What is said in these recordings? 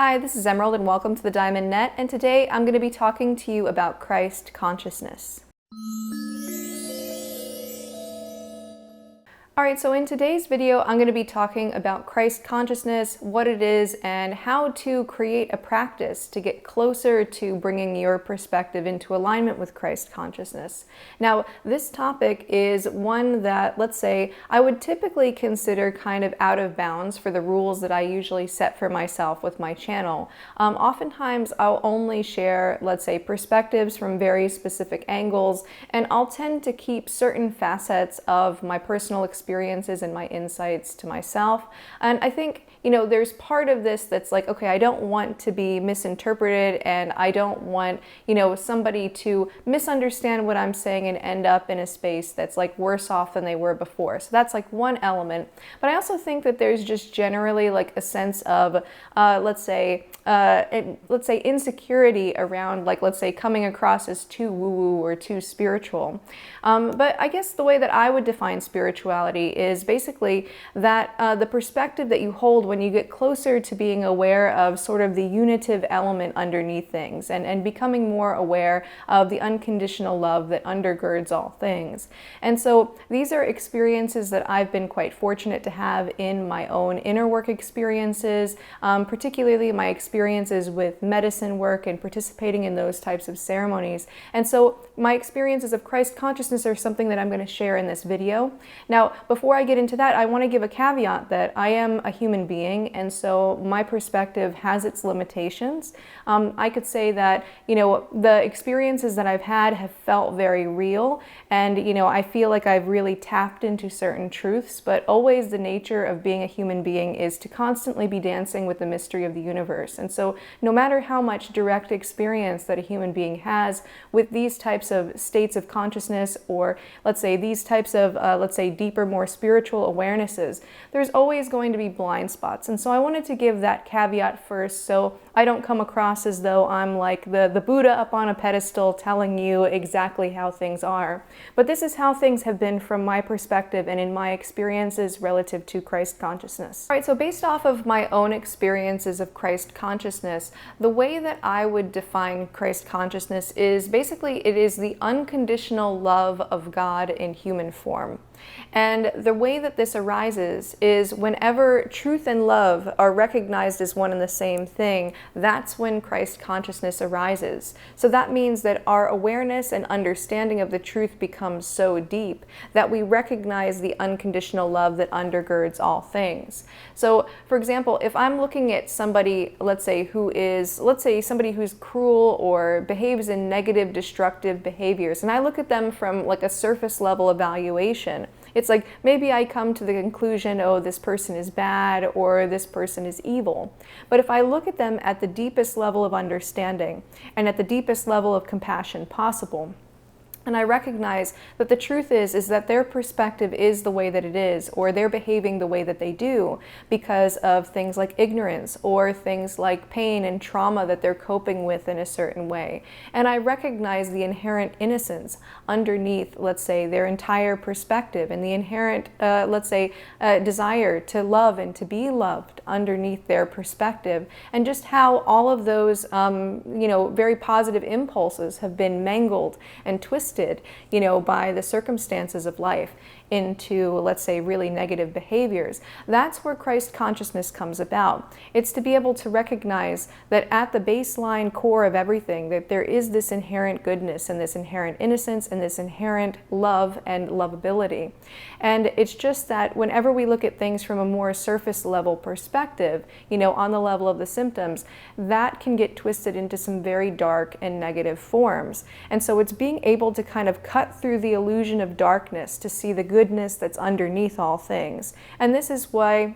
Hi, this is Emerald and welcome to the Diamond Net, and today I'm going to be talking to you about Christ consciousness. Alright, so in today's video, I'm going to be talking about Christ consciousness, what it is, and how to create a practice to get closer to bringing your perspective into alignment with Christ consciousness. Now, this topic is one that, let's say, I would typically consider kind of out of bounds for the rules that I usually set for myself with my channel. Oftentimes, I'll only share, let's say, perspectives from very specific angles, and I'll tend to keep certain facets of my personal experiences and my insights to myself. And I think, there's part of this that's like, okay, I don't want to be misinterpreted, and I don't want, somebody to misunderstand what I'm saying and end up in a space that's like worse off than they were before. So that's like one element. But I also think that there's just generally like a sense of, let's say insecurity around, like, let's say coming across as too woo-woo or too spiritual. But I guess the way that I would define spirituality is basically that the perspective that you hold when you get closer to being aware of sort of the unitive element underneath things, and becoming more aware of the unconditional love that undergirds all things. And so these are experiences that I've been quite fortunate to have in my own inner work experiences, particularly my experiences with medicine work and participating in those types of ceremonies. And so my experiences of Christ consciousness are something that I'm going to share in this video. Now, before I get into that, I want to give a caveat that I am a human being, and so my perspective has its limitations. I could say that, the experiences that I've had have felt very real, and, I feel like I've really tapped into certain truths, but always the nature of being a human being is to constantly be dancing with the mystery of the universe. And so no matter how much direct experience that a human being has with these types of states of consciousness, or let's say these types of, deeper, more spiritual awarenesses, there's always going to be blind spots. And so I wanted to give that caveat first, so I don't come across as though I'm like the Buddha up on a pedestal telling you exactly how things are. But this is how things have been from my perspective and in my experiences relative to Christ consciousness. All right, so based off of my own experiences of Christ consciousness, the way that I would define Christ consciousness is basically it is the unconditional love of God in human form. And the way that this arises is whenever truth and love are recognized as one and the same thing, that's when Christ consciousness arises. So that means that our awareness and understanding of the truth becomes so deep that we recognize the unconditional love that undergirds all things. So, for example, if I'm looking at somebody, let's say somebody who's cruel or behaves in negative, destructive behaviors, and I look at them from like a surface level evaluation, it's like maybe I come to the conclusion, oh, this person is bad or this person is evil. But if I look at them at the deepest level of understanding and at the deepest level of compassion possible, and I recognize that the truth is that their perspective is the way that it is, or they're behaving the way that they do because of things like ignorance or things like pain and trauma that they're coping with in a certain way. And I recognize the inherent innocence underneath, let's say, their entire perspective, and the inherent, desire to love and to be loved underneath their perspective, and just how all of those, very positive impulses have been mangled and twisted by the circumstances of life into, let's say, really negative behaviors. That's where Christ consciousness comes about. It's to be able to recognize that at the baseline core of everything, that there is this inherent goodness and this inherent innocence and this inherent love and lovability. And it's just that whenever we look at things from a more surface level perspective, on the level of the symptoms, that can get twisted into some very dark and negative forms. And so it's being able to kind of cut through the illusion of darkness to see the goodness that's underneath all things. And this is why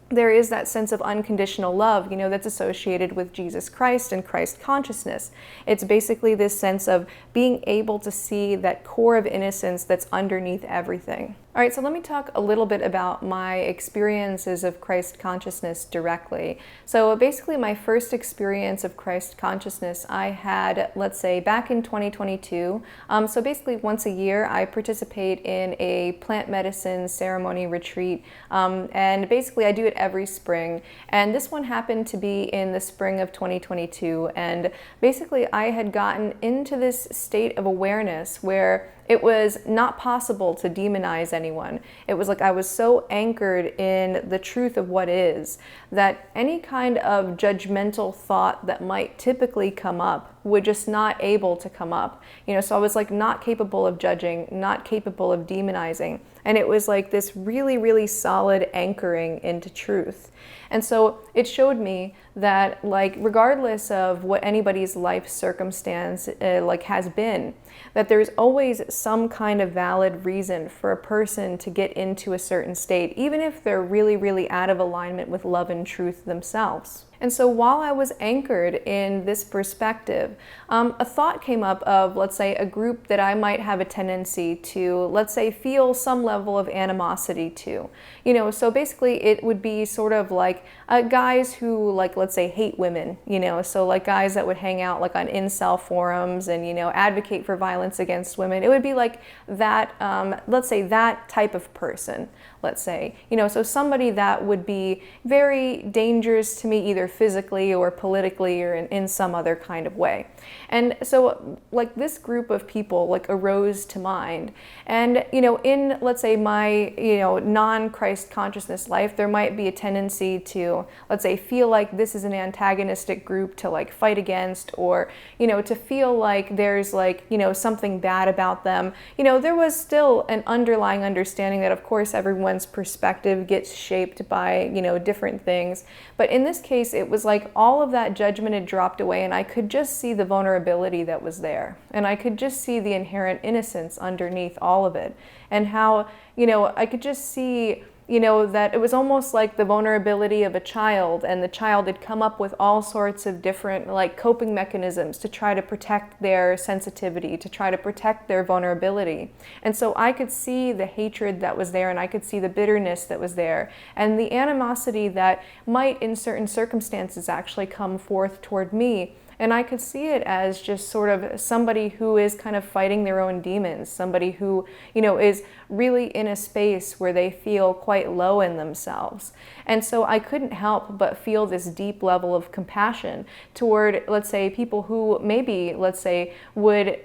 there is that sense of unconditional love, that's associated with Jesus Christ and Christ consciousness. It's basically this sense of being able to see that core of innocence that's underneath everything. All right, so let me talk a little bit about my experiences of Christ consciousness directly. So basically, my first experience of Christ consciousness I had, let's say, back in 2022. So basically, once a year, I participate in a plant medicine ceremony retreat. And basically, I do it every spring. And this one happened to be in the spring of 2022. And basically, I had gotten into this state of awareness where it was not possible to demonize anyone. It was like I was so anchored in the truth of what is that any kind of judgmental thought that might typically come up would just not able to come up. So I was like not capable of judging, not capable of demonizing. And it was like this really, really solid anchoring into truth. And so it showed me that, like, regardless of what anybody's life circumstance has been, that there's always some kind of valid reason for a person to get into a certain state, even if they're really, really out of alignment with love and truth themselves. And so while I was anchored in this perspective, a thought came up of, let's say, a group that I might have a tendency to, let's say, feel some level of animosity to. So basically it would be sort of like guys who, like, let's say, hate women, so like guys that would hang out like on incel forums and, advocate for violence against women. It would be like that, let's say, that type of person, let's say, so somebody that would be very dangerous to me, either physically or politically or in some other kind of way. And so like this group of people like arose to mind. And, in, let's say, my, non-Christ consciousness life, there might be a tendency to, let's say, feel like this is an antagonistic group to like fight against, or, to feel like there's like, something bad about them. There was still an underlying understanding that, of course, everyone's perspective gets shaped by, different things. But in this case, it was like all of that judgment had dropped away, and I could just see the vulnerability that was there. And I could just see the inherent innocence underneath all of it. And how, I could just see, that it was almost like the vulnerability of a child, and the child had come up with all sorts of different like coping mechanisms to try to protect their sensitivity, to try to protect their vulnerability. And so I could see the hatred that was there, and I could see the bitterness that was there, and the animosity that might in certain circumstances actually come forth toward me. And I could see it as just sort of somebody who is kind of fighting their own demons, somebody who, is really in a space where they feel quite low in themselves. And so I couldn't help but feel this deep level of compassion toward, let's say, people who maybe, let's say, would,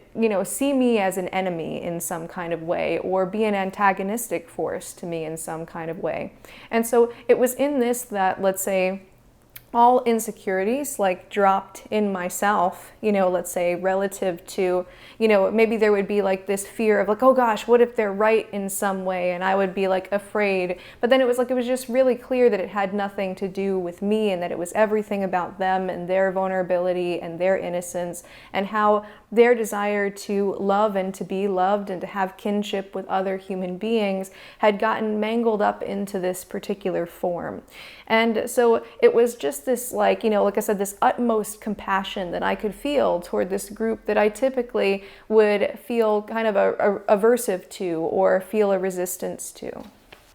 see me as an enemy in some kind of way, or be an antagonistic force to me in some kind of way. And so it was in this that, let's say, all insecurities like dropped in myself, let's say, relative to, maybe there would be like this fear of like, oh gosh, what if they're right in some way? And I would be like afraid. But then it was just really clear that it had nothing to do with me, and that it was everything about them and their vulnerability and their innocence, and how their desire to love and to be loved and to have kinship with other human beings had gotten mangled up into this particular form. And so it was just this, like I said, this utmost compassion that I could feel toward this group that I typically would feel kind of aversive to, or feel a resistance to.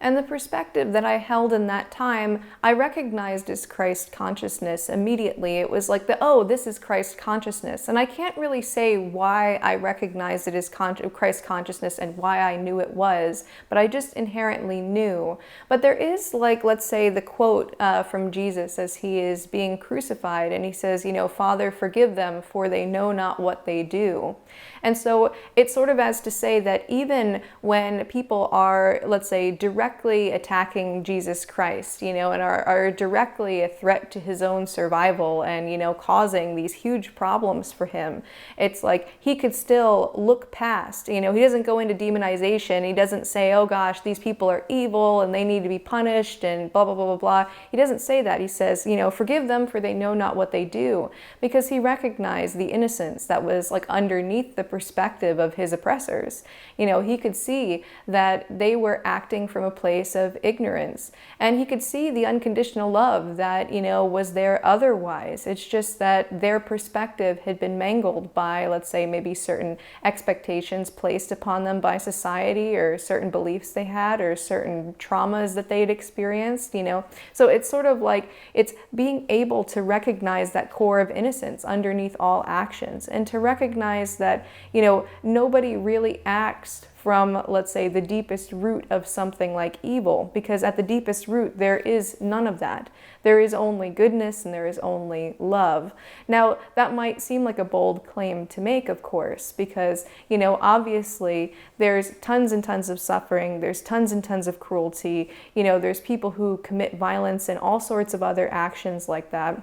And the perspective that I held in that time, I recognized as Christ consciousness immediately. It was like oh, this is Christ consciousness. And I can't really say why I recognized it as Christ consciousness and why I knew it was, but I just inherently knew. But there is, like, let's say, the quote from Jesus as he is being crucified, and he says, Father, forgive them, for they know not what they do. And so it's sort of as to say that even when people are, let's say, directly attacking Jesus Christ, and are directly a threat to his own survival and, causing these huge problems for him, it's like he could still look past, he doesn't go into demonization. He doesn't say, oh gosh, these people are evil and they need to be punished and blah, blah, blah, blah, blah. He doesn't say that. He says, forgive them, for they know not what they do, because he recognized the innocence that was like underneath the perspective of his oppressors. He could see that they were acting from a place of ignorance. And he could see the unconditional love that, was there otherwise. It's just that their perspective had been mangled by, let's say, maybe certain expectations placed upon them by society, or certain beliefs they had, or certain traumas that they had experienced, So it's sort of like, it's being able to recognize that core of innocence underneath all actions, and to recognize that, nobody really acts from, let's say, the deepest root of something like evil, because at the deepest root there is none of that. There is only goodness and there is only love. Now, that might seem like a bold claim to make, of course, because, obviously there's tons and tons of suffering, there's tons and tons of cruelty, there's people who commit violence and all sorts of other actions like that.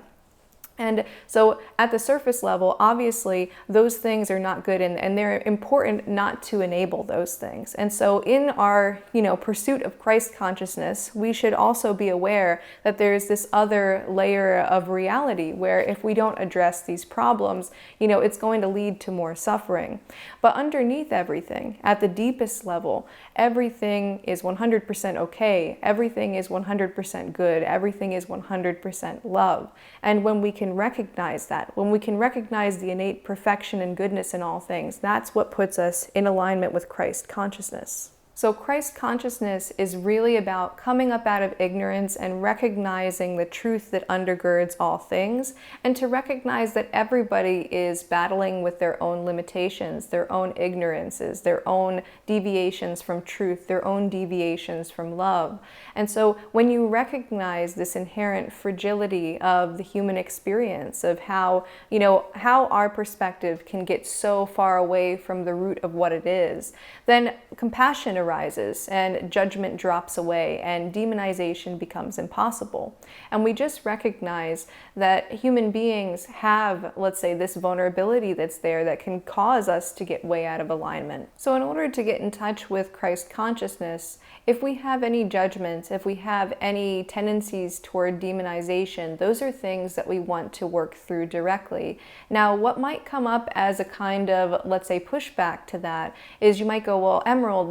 And so at the surface level, obviously, those things are not good, and they're important not to enable those things. And so in our, pursuit of Christ consciousness, we should also be aware that there's this other layer of reality where if we don't address these problems, it's going to lead to more suffering. But underneath everything, at the deepest level, everything is 100% okay. Everything is 100% good. Everything is 100% love. And when we can recognize that, when we can recognize the innate perfection and goodness in all things, that's what puts us in alignment with Christ consciousness. So Christ consciousness is really about coming up out of ignorance and recognizing the truth that undergirds all things, and to recognize that everybody is battling with their own limitations, their own ignorances, their own deviations from truth, their own deviations from love. And so when you recognize this inherent fragility of the human experience, of how our perspective can get so far away from the root of what it is, then compassion arises and judgment drops away and demonization becomes impossible. And we just recognize that human beings have, let's say, this vulnerability that's there that can cause us to get way out of alignment. So in order to get in touch with Christ consciousness, if we have any judgments, if we have any tendencies toward demonization, those are things that we want to work through directly. Now, what might come up as a kind of, let's say, pushback to that is you might go, well, Emerald,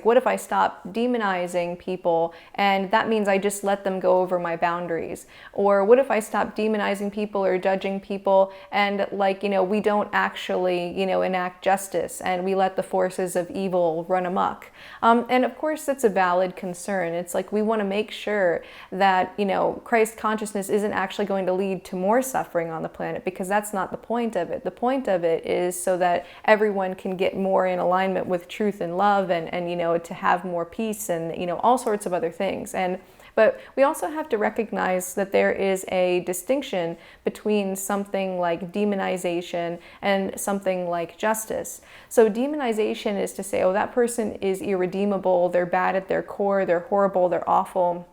what if I stop demonizing people and that means I just let them go over my boundaries? Or what if I stop demonizing people or judging people and we don't actually, enact justice and we let the forces of evil run amok? And of course, that's a valid concern. It's like we want to make sure that, Christ consciousness isn't actually going to lead to more suffering on the planet, because that's not the point of it. The point of it is so that everyone can get more in alignment with truth and love and to have more peace and, all sorts of other things. But we also have to recognize that there is a distinction between something like demonization and something like justice. So demonization is to say, oh, that person is irredeemable, they're bad at their core, they're horrible, they're awful.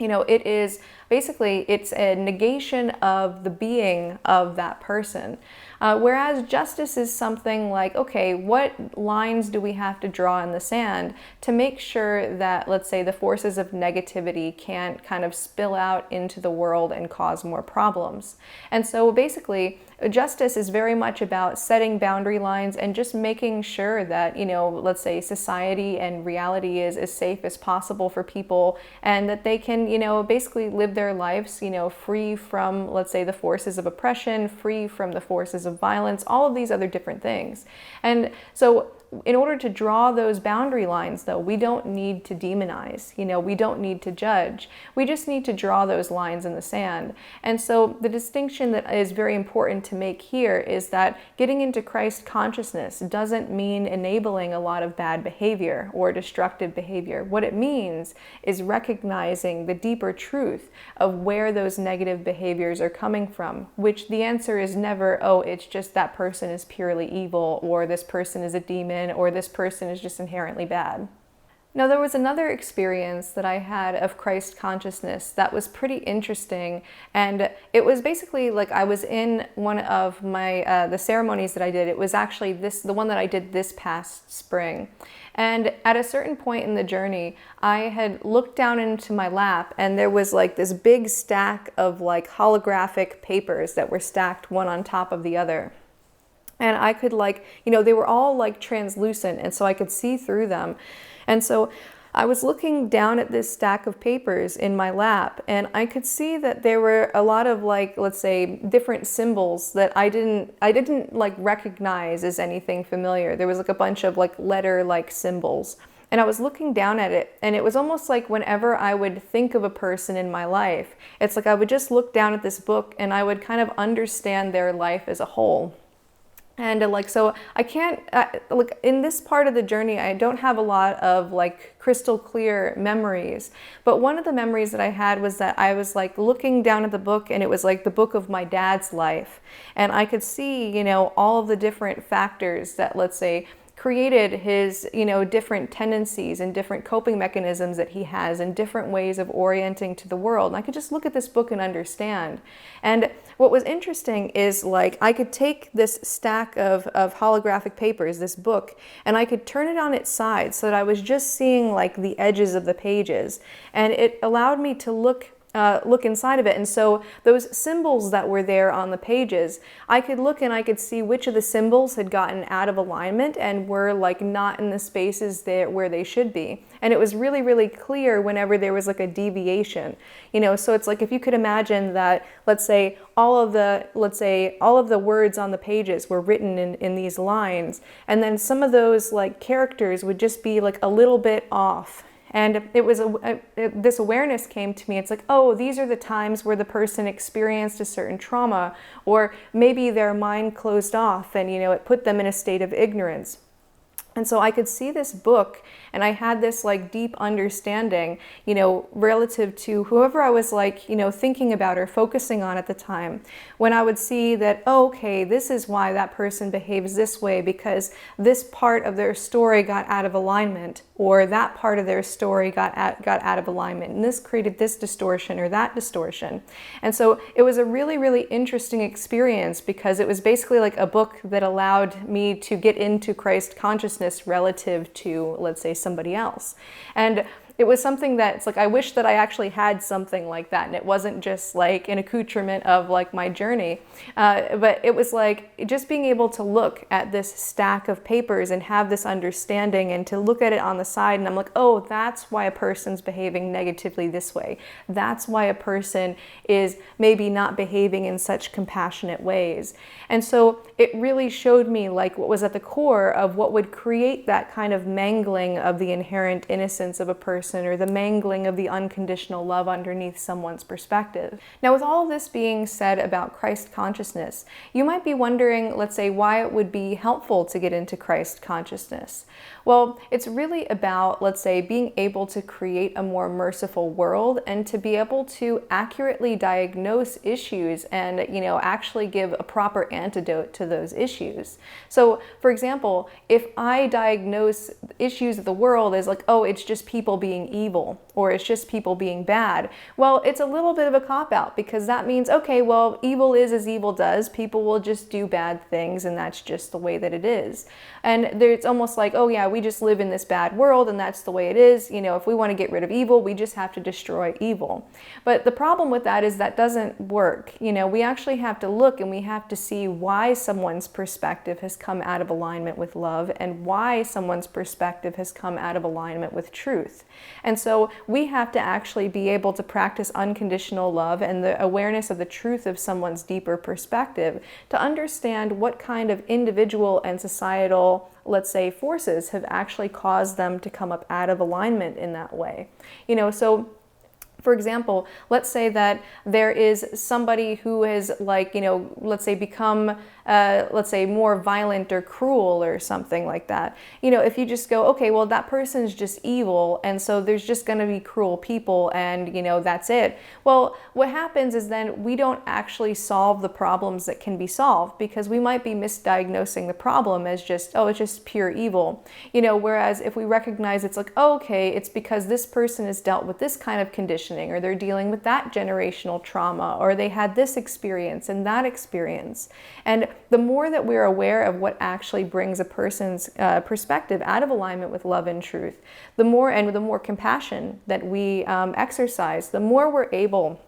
It is basically, it's a negation of the being of that person. Whereas justice is something like, okay, what lines do we have to draw in the sand to make sure that, let's say, the forces of negativity can't kind of spill out into the world and cause more problems? And so basically, justice is very much about setting boundary lines and just making sure that, let's say, society and reality is as safe as possible for people, and that they can, basically live their lives, free from, let's say, the forces of oppression, free from the forces of violence, all of these other different things. And so in order to draw those boundary lines, though, we don't need to demonize, we don't need to judge. We just need to draw those lines in the sand. And so the distinction that is very important to make here is that getting into Christ consciousness doesn't mean enabling a lot of bad behavior or destructive behavior. What it means is recognizing the deeper truth of where those negative behaviors are coming from, which the answer is never, oh, it's just that person is purely evil, or this person is a demon, or this person is just inherently bad. Now, there was another experience that I had of Christ consciousness that was pretty interesting, and it was basically like I was in one of my the ceremonies that I did. It was actually the one that I did this past spring. And at a certain point in the journey, I had looked down into my lap, and there was like this big stack of like holographic papers that were stacked one on top of the other. And I could they were all like translucent, and so I could see through them. And so I was looking down at this stack of papers in my lap, and I could see that there were a lot of, like, let's say, different symbols that I didn't like recognize as anything familiar. There was like a bunch of like letter-like symbols. And I was looking down at it, and it was almost like whenever I would think of a person in my life, it's like I would just look down at this book and I would kind of understand their life as a whole. And like, so I can't, like in this part of the journey, I don't have a lot of like crystal clear memories. But one of the memories that I had was that I was like looking down at the book, and it was like the book of my dad's life. And I could see, you know, all of the different factors that, let's say, created his, you know, different tendencies and different coping mechanisms that he has and different ways of orienting to the world. And I could just look at this book and understand. And what was interesting is, like, I could take this stack of holographic papers, this book, and I could turn it on its side so that I was just seeing like the edges of the pages. And it allowed me to look inside of it. And so those symbols that were there on the pages, I could look and I could see which of the symbols had gotten out of alignment and were like not in the spaces there where they should be. And it was really, really clear whenever there was like a deviation, you know. So it's like, if you could imagine that, let's say all of the words on the pages were written in these lines, and then some of those like characters would just be like a little bit off. And it was this awareness came to me. It's like, oh, these are the times where the person experienced a certain trauma, or maybe their mind closed off and, you know, it put them in a state of ignorance. And so I could see this book, and I had this like deep understanding, you know, relative to whoever I was like, you know, thinking about or focusing on at the time. When I would see that, oh, okay, this is why that person behaves this way, because this part of their story got out of alignment, or that part of their story got out of alignment, and this created this distortion or that distortion. And so it was a really, really interesting experience, because it was basically like a book that allowed me to get into Christ consciousness relative to, let's say, somebody else. And it was something that, it's like, I wish that I actually had something like that, and it wasn't just like an accoutrement of like my journey, but it was like just being able to look at this stack of papers and have this understanding, and to look at it on the side, and I'm like, oh, that's why a person's behaving negatively this way. That's why a person is maybe not behaving in such compassionate ways. And so it really showed me like what was at the core of what would create that kind of mangling of the inherent innocence of a person, or the mangling of the unconditional love underneath someone's perspective. Now, with all of this being said about Christ consciousness, you might be wondering, let's say, why it would be helpful to get into Christ consciousness. Well, it's really about, let's say, being able to create a more merciful world, and to be able to accurately diagnose issues and, you know, actually give a proper antidote to those issues. So, for example, if I diagnose issues of the world as like, oh, it's just people being evil, or it's just people being bad, well, it's a little bit of a cop-out, because that means, okay, well, evil is as evil does. People will just do bad things, and that's just the way that it is. And it's almost like, oh yeah, we just live in this bad world, and that's the way it is. You know, if we want to get rid of evil, we just have to destroy evil. But the problem with that is that doesn't work. You know, we actually have to look, and we have to see why someone's perspective has come out of alignment with love, and why someone's perspective has come out of alignment with truth. And so we have to actually be able to practice unconditional love and the awareness of the truth of someone's deeper perspective, to understand what kind of individual and societal, let's say, forces have actually caused them to come up out of alignment in that way. You know, so for example, let's say that there is somebody who has, like, you know, let's say become, let's say, more violent or cruel or something like that. You know, if you just go, okay, well, that person's just evil, and so there's just going to be cruel people, and, you know, that's it. Well, what happens is then we don't actually solve the problems that can be solved, because we might be misdiagnosing the problem as just, oh, it's just pure evil. You know, whereas if we recognize it's like, oh, okay, it's because this person has dealt with this kind of condition, or they're dealing with that generational trauma, or they had this experience and that experience. And the more that we're aware of what actually brings a person's perspective out of alignment with love and truth, the more compassion that we exercise, the more we're able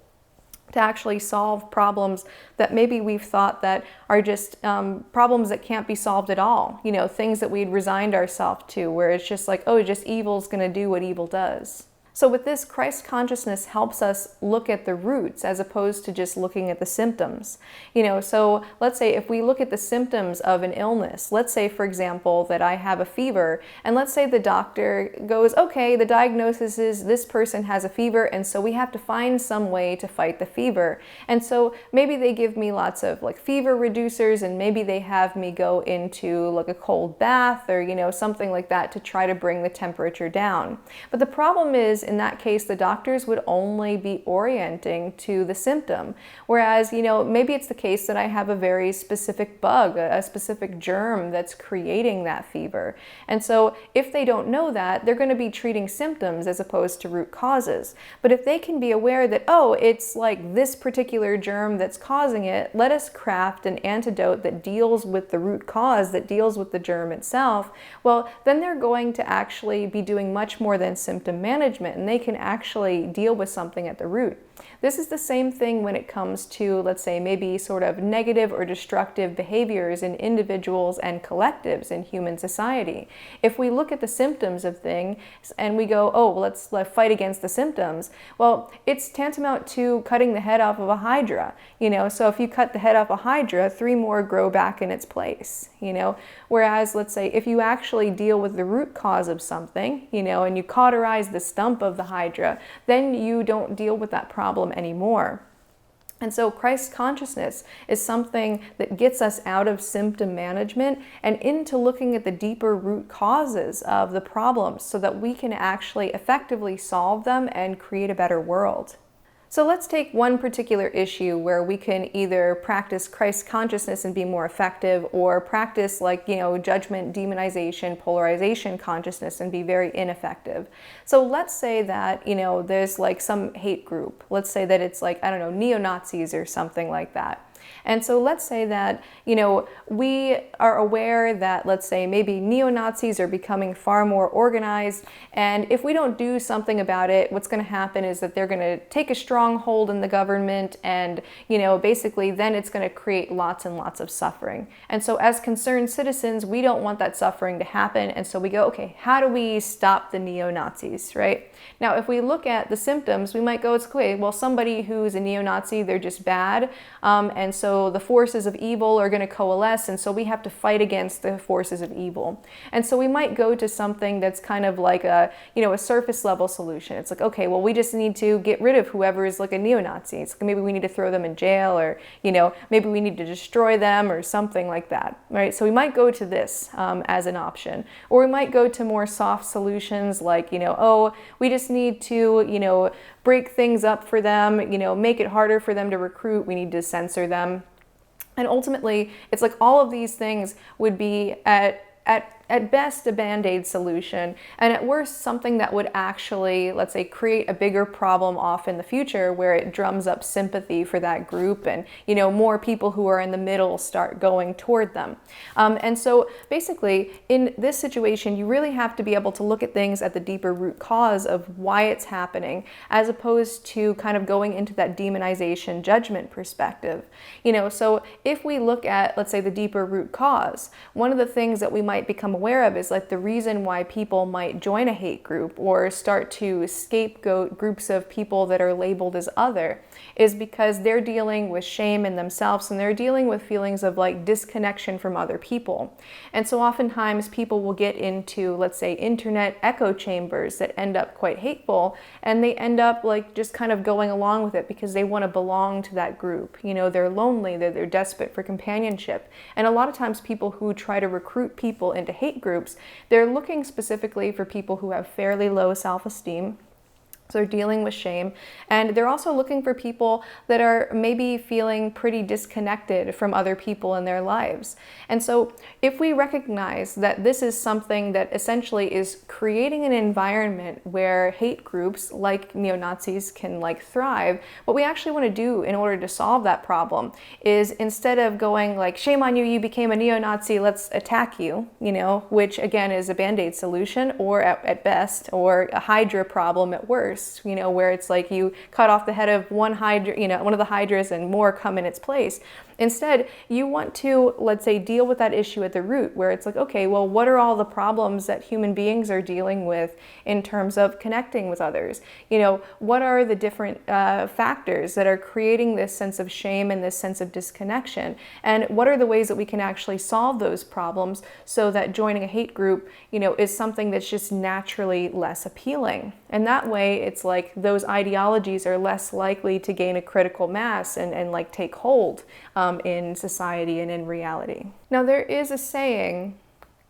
to actually solve problems that maybe we've thought that are just problems that can't be solved at all. You know, things that we'd resigned ourselves to, where it's just like, oh, just evil's going to do what evil does. So with this, Christ consciousness helps us look at the roots as opposed to just looking at the symptoms. You know, so let's say if we look at the symptoms of an illness, let's say, for example, that I have a fever, and let's say the doctor goes, okay, the diagnosis is this person has a fever, and so we have to find some way to fight the fever. And so maybe they give me lots of like fever reducers, and maybe they have me go into like a cold bath or, you know, something like that to try to bring the temperature down. But the problem is, in that case, the doctors would only be orienting to the symptom. Whereas, you know, maybe it's the case that I have a very specific bug, a specific germ that's creating that fever. And so if they don't know that, they're going to be treating symptoms as opposed to root causes. But if they can be aware that, oh, it's like this particular germ that's causing it, let us craft an antidote that deals with the root cause, that deals with the germ itself, well, then they're going to actually be doing much more than symptom management, and they can actually deal with something at the root. This is the same thing when it comes to, let's say, maybe sort of negative or destructive behaviors in individuals and collectives in human society. If we look at the symptoms of things and we go, oh, well, let's fight against the symptoms, well, it's tantamount to cutting the head off of a hydra, you know. So if you cut the head off a hydra, 3 more grow back in its place, you know. Whereas, let's say, if you actually deal with the root cause of something, you know, and you cauterize the stump of the hydra, then you don't deal with that problem anymore. And so Christ consciousness is something that gets us out of symptom management and into looking at the deeper root causes of the problems so that we can actually effectively solve them and create a better world. So let's take one particular issue where we can either practice Christ consciousness and be more effective, or practice, like, you know, judgment, demonization, polarization consciousness and be very ineffective. So let's say that, you know, there's like some hate group. Let's say that it's like, I don't know, neo-Nazis or something like that. And so let's say that, you know, we are aware that, let's say, maybe neo-Nazis are becoming far more organized, and if we don't do something about it, what's going to happen is that they're going to take a stronghold in the government, and, you know, basically then it's going to create lots and lots of suffering. And so as concerned citizens, we don't want that suffering to happen, and so we go, okay, how do we stop the neo-Nazis, right? Now, if we look at the symptoms, we might go, it's okay, well, somebody who's a neo-Nazi, they're just bad, and so the forces of evil are going to coalesce, and so we have to fight against the forces of evil. And so we might go to something that's kind of like a, you know, a surface level solution. It's like, okay, well, we just need to get rid of whoever is like a neo-Nazi. It's like maybe we need to throw them in jail, or, you know, maybe we need to destroy them or something like that, right? So we might go to this as an option, or we might go to more soft solutions like, you know, oh, we just need to, you know, break things up for them, you know, make it harder for them to recruit. We need to censor them. And ultimately, it's like all of these things would be at best a band-aid solution, and at worst something that would actually, let's say, create a bigger problem off in the future, where it drums up sympathy for that group, and, you know, more people who are in the middle start going toward them. And so basically in this situation, you really have to be able to look at things at the deeper root cause of why it's happening, as opposed to kind of going into that demonization judgment perspective. You know, so if we look at, let's say, the deeper root cause, one of the things that we might become aware of is like the reason why people might join a hate group or start to scapegoat groups of people that are labeled as other is because they're dealing with shame in themselves, and they're dealing with feelings of like disconnection from other people. And so oftentimes people will get into, let's say, internet echo chambers that end up quite hateful, and they end up like just kind of going along with it because they want to belong to that group. You know, they're lonely, they're desperate for companionship. And a lot of times people who try to recruit people into hate groups, they're looking specifically for people who have fairly low self-esteem. So they're dealing with shame, and they're also looking for people that are maybe feeling pretty disconnected from other people in their lives. And so if we recognize that this is something that essentially is creating an environment where hate groups like neo-Nazis can like thrive, what we actually want to do in order to solve that problem is, instead of going like, shame on you, you became a neo-Nazi, let's attack you, you know, which again is a band-aid solution, or at best, or a hydra problem at worst. reverse, where it's like you cut off the head of one hydra, one of the hydras and more come in its place. Instead, you want to, let's say, deal with that issue at the root, where it's like, okay, well, what are all the problems that human beings are dealing with in terms of connecting with others? What are the different factors that are creating this sense of shame and this sense of disconnection? And what are the ways that we can actually solve those problems so that joining a hate group, is something that's just naturally less appealing? And that way, it's like those ideologies are less likely to gain a critical mass and like take hold in society and in reality. Now there is a saying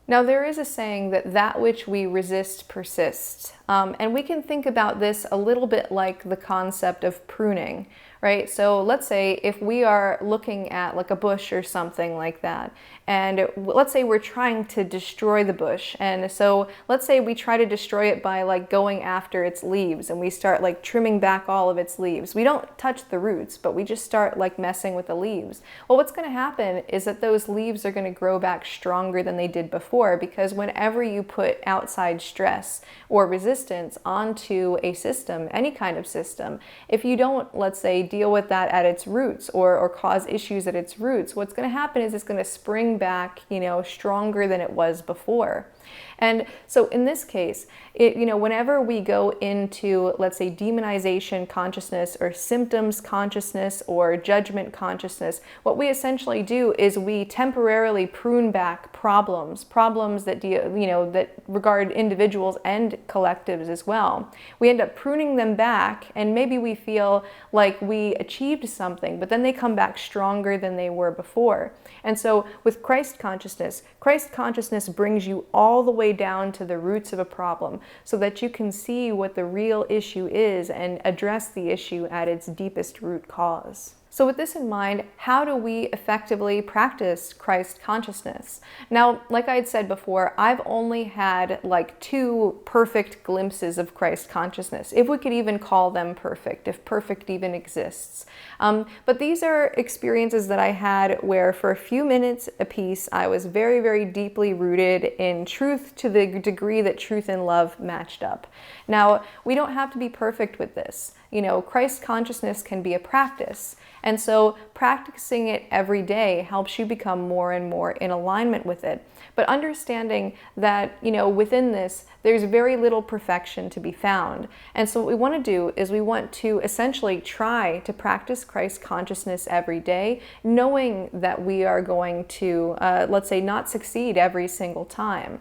that which we resist persists. And we can think about this a little bit like the concept of pruning, right? So let's say if we are looking at like a bush or something like that, and let's say we're trying to destroy the bush. And so let's say we try to destroy it by like going after its leaves, and we start like trimming back all of its leaves. We don't touch the roots, but we just start like messing with the leaves. Well, what's going to happen is that those leaves are going to grow back stronger than they did before, because whenever you put outside stress or resistance onto a system, any kind of system, if you don't, let's say, deal with that at its roots or cause issues at its roots, what's going to happen is it's going to spring back, stronger than it was before. And so in this case, whenever we go into, let's say, demonization consciousness or symptoms consciousness or judgment consciousness, what we essentially do is we temporarily prune back problems that that regard individuals and collectives as well. We end up pruning them back, and maybe we feel like we achieved something, but then they come back stronger than they were before. And so with Christ consciousness brings you all the way down to the roots of a problem so that you can see what the real issue is and address the issue at its deepest root cause. So with this in mind, how do we effectively practice Christ consciousness? Now, like I had said before, I've only had like 2 perfect glimpses of Christ consciousness, if we could even call them perfect, if perfect even exists. But these are experiences that I had where for a few minutes apiece, I was very, very deeply rooted in truth to the degree that truth and love matched up. Now, we don't have to be perfect with this. Christ consciousness can be a practice. And so practicing it every day helps you become more and more in alignment with it. But understanding that, within this, there's very little perfection to be found. And so what we want to do is we want to essentially try to practice Christ consciousness every day, knowing that we are going to, let's say, not succeed every single time.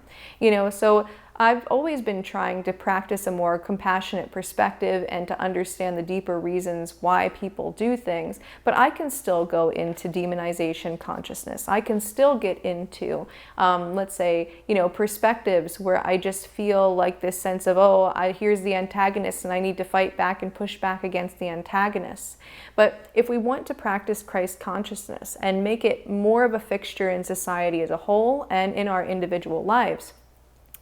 So I've always been trying to practice a more compassionate perspective and to understand the deeper reasons why people do things, but I can still go into demonization consciousness. I can still get into, let's say, perspectives where I just feel like this sense of, here's the antagonist and I need to fight back and push back against the antagonist. But if we want to practice Christ consciousness and make it more of a fixture in society as a whole and in our individual lives,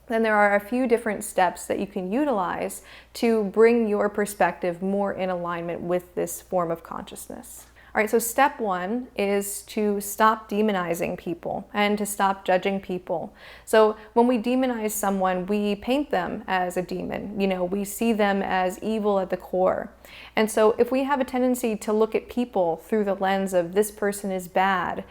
then there are a few different steps that you can utilize to bring your perspective more in alignment with this form of consciousness. All right, so step 1 is to stop demonizing people and to stop judging people. So when we demonize someone, we paint them as a demon. We see them as evil at the core. And so if we have a tendency to look at people through the lens of this person is bad,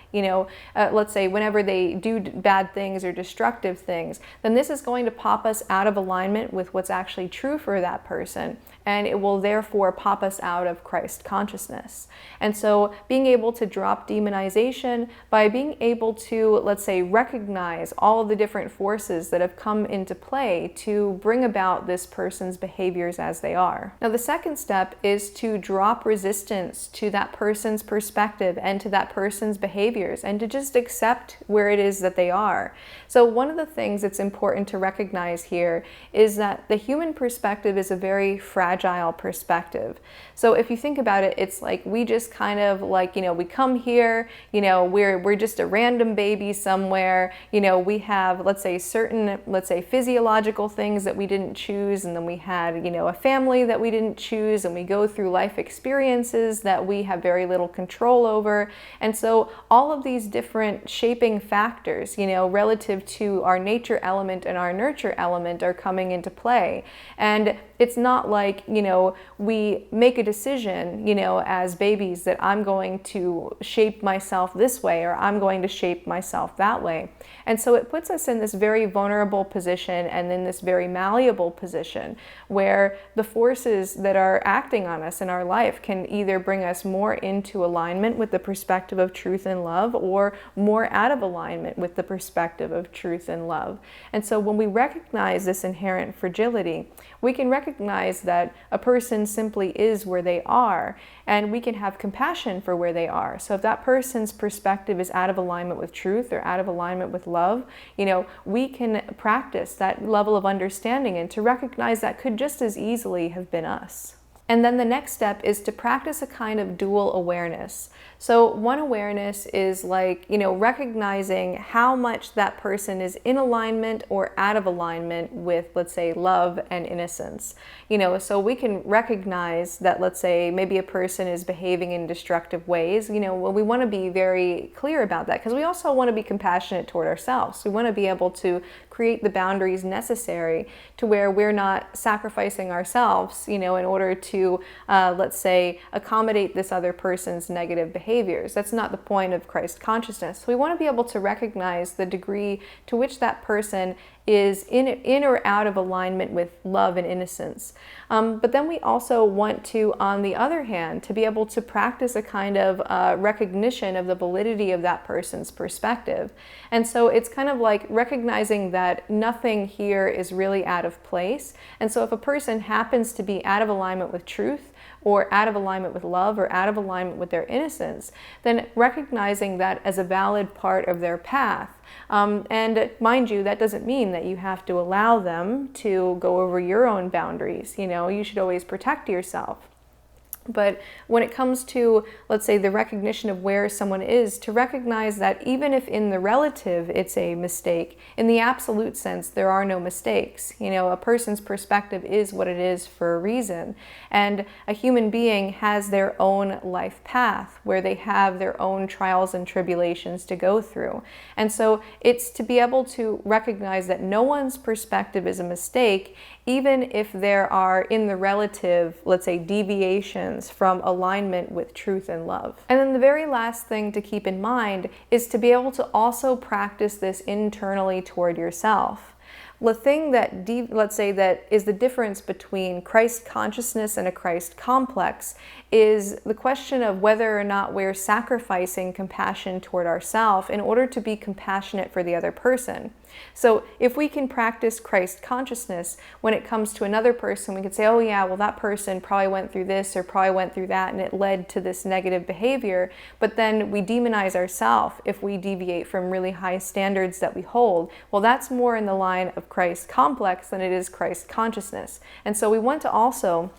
let's say whenever they do bad things or destructive things, then this is going to pop us out of alignment with what's actually true for that person. And it will therefore pop us out of Christ consciousness. And so being able to drop demonization by being able to, let's say, recognize all of the different forces that have come into play to bring about this person's behaviors as they are. Now, the second step is to drop resistance to that person's perspective and to that person's behaviors and to just accept where it is that they are. So one of the things that's important to recognize here is that the human perspective is a very fragile perspective. So if you think about it, it's like we just kind of like, we come here, we're just a random baby somewhere, we have, let's say, certain, physiological things that we didn't choose, and then we had, a family that we didn't choose, and we go through life experiences that we have very little control over. And so all of these different shaping factors, relative to our nature element and our nurture element are coming into play. And it's not like, like, we make a decision, as babies, that I'm going to shape myself this way, or I'm going to shape myself that way. And so it puts us in this very vulnerable position and in this very malleable position where the forces that are acting on us in our life can either bring us more into alignment with the perspective of truth and love, or more out of alignment with the perspective of truth and love. And so when we recognize this inherent fragility, we can recognize that a person simply is where they are, and we can have compassion for where they are. So if that person's perspective is out of alignment with truth or out of alignment with love, we can practice that level of understanding and to recognize that could just as easily have been us. And then the next step is to practice a kind of dual awareness. So one awareness is like, recognizing how much that person is in alignment or out of alignment with, let's say, love and innocence. So we can recognize that, let's say, maybe a person is behaving in destructive ways. We want to be very clear about that, because we also want to be compassionate toward ourselves. We want to be able to create the boundaries necessary to where we're not sacrificing ourselves, in order to, let's say, accommodate this other person's negative behaviors. That's not the point of Christ consciousness. So we want to be able to recognize the degree to which that person is in or out of alignment with love and innocence. But then we also want to, on the other hand, to be able to practice a kind of recognition of the validity of that person's perspective. And so it's kind of like recognizing that nothing here is really out of place. And so if a person happens to be out of alignment with truth, or out of alignment with love, or out of alignment with their innocence, then recognizing that as a valid part of their path. And mind you, that doesn't mean that you have to allow them to go over your own boundaries. You should always protect yourself. But when it comes to, let's say, the recognition of where someone is, to recognize that even if in the relative it's a mistake, in the absolute sense there are no mistakes. A person's perspective is what it is for a reason. And a human being has their own life path where they have their own trials and tribulations to go through. And so it's to be able to recognize that no one's perspective is a mistake, even if there are, in the relative, let's say, deviations from alignment with truth and love. And then the very last thing to keep in mind is to be able to also practice this internally toward yourself. The thing that, let's say, that is the difference between Christ consciousness and a Christ complex is the question of whether or not we're sacrificing compassion toward ourselves in order to be compassionate for the other person. So if we can practice Christ consciousness when it comes to another person, we can say, oh yeah, well that person probably went through this or probably went through that and it led to this negative behavior. But then we demonize ourselves if we deviate from really high standards that we hold. Well, that's more in the line of Christ complex than it is Christ consciousness. And so we want to also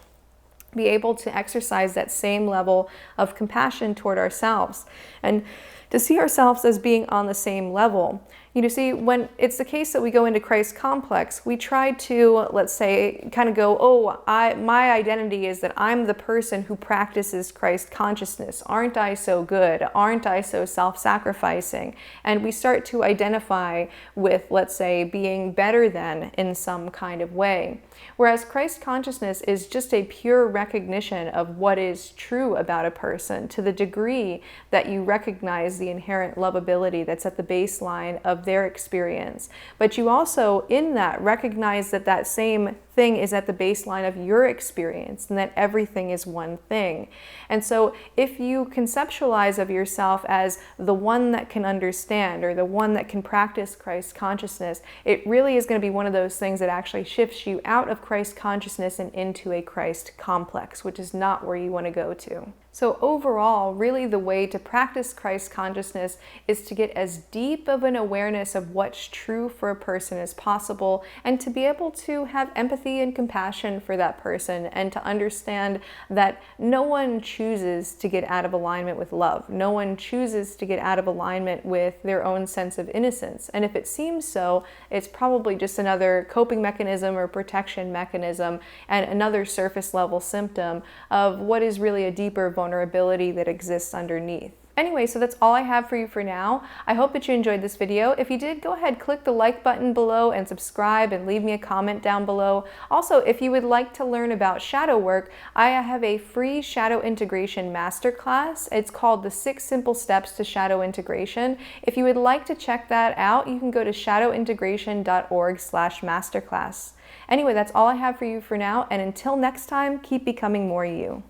be able to exercise that same level of compassion toward ourselves and to see ourselves as being on the same level. See, when it's the case that we go into Christ complex, we try to, let's say, kind of go, oh, my identity is that I'm the person who practices Christ consciousness. Aren't I so good? Aren't I so self-sacrificing? And we start to identify with, let's say, being better than in some kind of way. Whereas Christ consciousness is just a pure recognition of what is true about a person to the degree that you recognize the inherent lovability that's at the baseline of their experience. But you also, in that, recognize that that same thing is at the baseline of your experience and that everything is one thing. And so if you conceptualize of yourself as the one that can understand or the one that can practice Christ consciousness, it really is going to be one of those things that actually shifts you out of Christ consciousness and into a Christ complex, which is not where you want to go to. So overall, really the way to practice Christ consciousness is to get as deep of an awareness of what's true for a person as possible, and to be able to have empathy and compassion for that person, and to understand that no one chooses to get out of alignment with love. No one chooses to get out of alignment with their own sense of innocence. And if it seems so, it's probably just another coping mechanism or protection mechanism and another surface level symptom of what is really a deeper vulnerability that exists underneath. Anyway, so that's all I have for you for now. I hope that you enjoyed this video. If you did, go ahead, click the like button below and subscribe and leave me a comment down below. Also, if you would like to learn about shadow work, I have a free shadow integration masterclass. It's called the 6 Simple Steps to Shadow Integration. If you would like to check that out, you can go to shadowintegration.org/masterclass. Anyway, that's all I have for you for now, and until next time, keep becoming more you.